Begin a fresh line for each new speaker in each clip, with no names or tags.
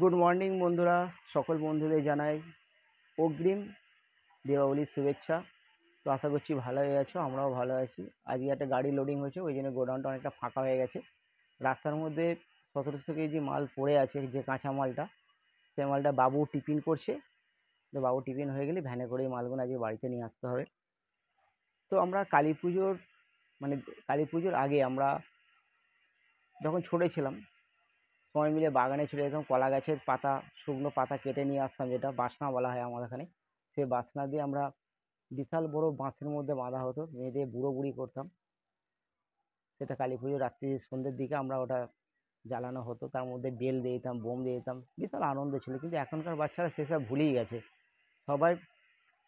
Good morning বন্ধুরা, সকল বন্ধুদের জানাই অগ্রিম দীপাবলির শুভেচ্ছা। তো আশা করছি ভালো হয়ে আছো, আমরাও ভালো আছি। আজকে একটা গাড়ি লোডিং হয়েছে, ওই জন্য গোডাউনটা অনেকটা ফাঁকা হয়ে গেছে। রাস্তার মধ্যে 1700 কেজি মাল পড়ে আছে, যে কাঁচা মালটা, সে মালটা বাবু টিফিন করছে। তো বাবু টিফিন হয়ে গেলে ভ্যানে করে এই মালগুলো আজকে বাড়িতে নিয়ে আসতে হবে। তো আমরা কালী পুজোর মানে কালী পুজোর আগে আমরা যখন ছোটো ছিলাম, সবাই মিলে বাগানে চলে যেতাম। কলা গাছের পাতা, শুকনো পাতা কেটে নিয়ে আসতাম, যেটা বাসনা বলা হয় আমাদের এখানে। সেই বাসনা দিয়ে আমরা বিশাল বড় বাঁশের মধ্যে বাঁধা হতো, বেঁধে বুড়ো বুড়ি করতাম। সেটা কালী পুজোর রাত্রি সন্ধ্যের দিকে আমরা ওটা জ্বালানো হতো, তার মধ্যে বেল দিয়ে দিতাম, বোম দিয়ে দিতাম, বিশাল আনন্দ ছিল। কিন্তু এখনকার বাচ্চারা সেসব ভুলেই গেছে। সবাই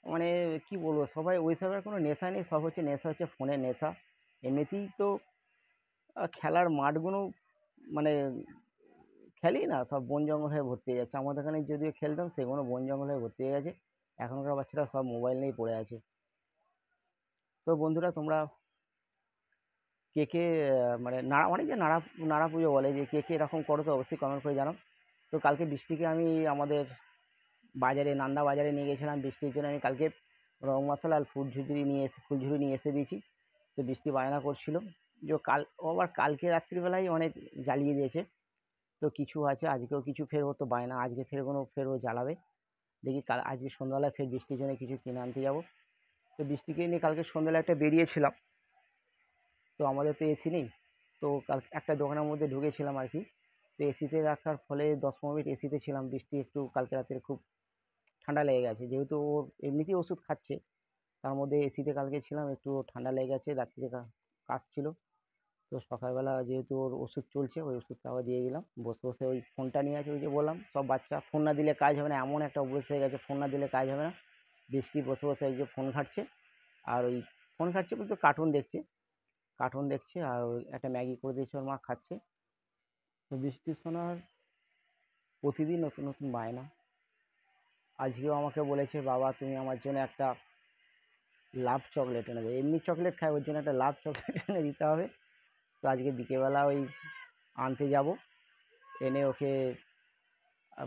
মানে কি বলবো, সবাই ওইসবের কোনো নেশা নেই, সব হচ্ছে নেশা, হচ্ছে ফোনের নেশা। এমনিতেই তো খেলার মাঠগুলো মানে খেলি না, সব বন জঙ্গল হয়ে ভর্তি হয়ে যাচ্ছে। আমাদের এখানে যদিও খেলতাম, সেগুলো বন জঙ্গল হয়ে ভর্তি হয়ে গেছে। এখনকার বাচ্চারা সব মোবাইল নিয়েই পড়ে আছে। তো বন্ধুরা, তোমরা কে কে মানে নাড়া, অনেক যে নাড়া নাড়া পুজো বলে, যে কে কে এরকম করো তো অবশ্যই কমেন্ট করে জানাও। তো কালকে বৃষ্টিকে আমি আমাদের বাজারে, নান্দা বাজারে নিয়ে গেছিলাম। বৃষ্টির জন্য আমি কালকে রং মশলা আর ফুলঝুরি নিয়ে এসে দিয়েছি। তো বৃষ্টি বায়না করছিল যে ও আবার কালকে রাত্রিবেলায় অনেক জ্বালিয়ে দিয়েছে। তো কিছু আছে, আজকেও কিছু ফের ও তো বায়না, আজকে ফের ও জ্বালাবে। দেখি আজকে সন্ধ্যাবেলায় ফের বৃষ্টির জন্য কিছু কিনে আনতে যাবো। তো বৃষ্টিকে নিয়ে কালকে সন্ধ্যাবেলা একটা বেরিয়েছিলাম। তো আমাদের তো এসি নেই, তো কাল একটা দোকানের মধ্যে ঢুকেছিলাম আর কি। তো এসিতে রাখার ফলে 10-15 মিনিট এসিতে ছিলাম। বৃষ্টি একটু কালকে রাত্রে খুব ঠান্ডা লেগে গেছে, যেহেতু ও এমনিতেই ওষুধ খাচ্ছে, তার মধ্যে এসিতে কালকে ছিলাম, একটু ঠান্ডা লেগে গেছে, রাত্রিরে কাশছিল। তো সকালবেলা যেহেতু ওর ওষুধ চলছে, ওই ওষুধটা আবার দিয়ে দিলাম। বসে বসে ওই ফোনটা নিয়ে আছে, ওই যে বললাম সব বাচ্চা ফোন না দিলে কাজ হবে না, এমন একটা অভ্যেস হয়ে গেছে, ফোন না দিলে কাজ হবে না। বৃষ্টি বসে বসে এই যে ফোন ঘাঁটছে, আর ওই ফোন ঘাঁটছে বলতে কার্টুন দেখছে, আর ওই একটা ম্যাগি করে দিয়েছে ওর মা, খাচ্ছে। তো বৃষ্টি শোনার প্রতিদিন নতুন নতুন বায়না। আজকেও আমাকে বলেছে, বাবা তুমি আমার জন্য একটা লাভ চকলেট এনে দেবে। এমনি চকলেট খায়, ওর জন্য একটা লাভ চকলেট এনে দিতে হবে। তো আজকে বিকেলবেলা ওই আনতে যাব, এনে ওকে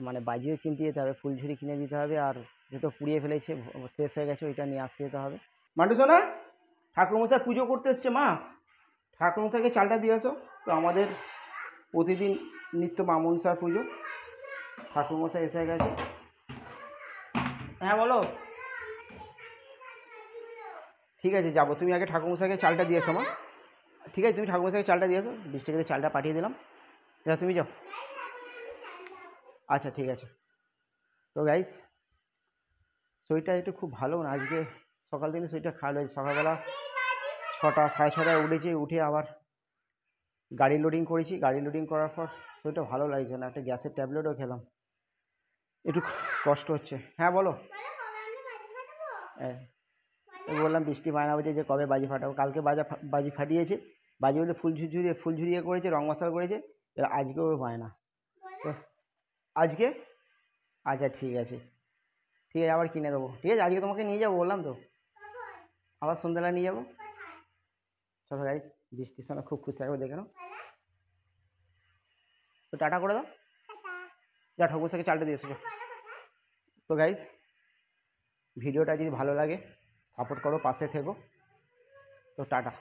মানে বাজিও কিনতে যেতে হবে, ফুলঝুরি কিনে দিতে হবে, আর যেহেতু পুড়িয়ে ফেলেছে, শেষ হয়ে গেছে, ওইটা নিয়ে আসতে যেতে হবে। মান্টু সোনা, ঠাকুরমশাই পুজো করতে এসছে মা, ঠাকুরমশাইকে চালটা দিয়ে আসো। তো আমাদের প্রতিদিন নিত্য মা মনসার পুজো। ঠাকুরমশাই এসে গেছে। হ্যাঁ বলো। ঠিক আছে, যাবো, তুমি আগে ঠাকুরমশাইকে চালটা দিয়ে এসো মা। ঠিক আছে, তুমি ঠাকুরমশাইকে চালটা দিয়ে এসো, বৃষ্টিকে চালটা পাঠিয়ে দিলাম। যা, তুমি যাও। আচ্ছা ঠিক আছে। তো গাইস, শরীরটা একটু খুব ভালো না আজকে। সকাল থেকে শরীরটা খারাপ হয়েছে। সকালবেলা 6টা, 6:30টায় উঠেছি, উঠে আবার গাড়ি লোডিং করেছি। গাড়ি লোডিং করার পর শরীরটা ভালো লাগছে না, একটা গ্যাসের ট্যাবলেটও খেলাম, একটু কষ্ট হচ্ছে। হ্যাঁ বলো। হ্যাঁ, বললাম বৃষ্টি বায়না হচ্ছে যে কবে বাজি ফাটাবো। কালকে বাজি ফাটিয়েছে, বাজি বলতে ফুলঝুরিয়ে করেছে, রং মশলা করেছে। এবার আজকেও বায়না। তো আজকে, আচ্ছা ঠিক আছে, ঠিক আছে, আবার কিনে দেবো। ঠিক আছে, আজকে তোমাকে নিয়ে যাবো, বললাম তো, আবার সন্ধ্যাবেলা নিয়ে যাবো। চলো গাইস, বৃষ্টির সময় খুব খুশি থাকবে, দেখে নাও। তো টাটা করে দাও, যা ঠাকুরসাকে চালটা দিয়ে এসো। তো গাইস, ভিডিওটা যদি ভালো লাগে সাপোর্ট করো, পাশে থেকো। তো টাটা।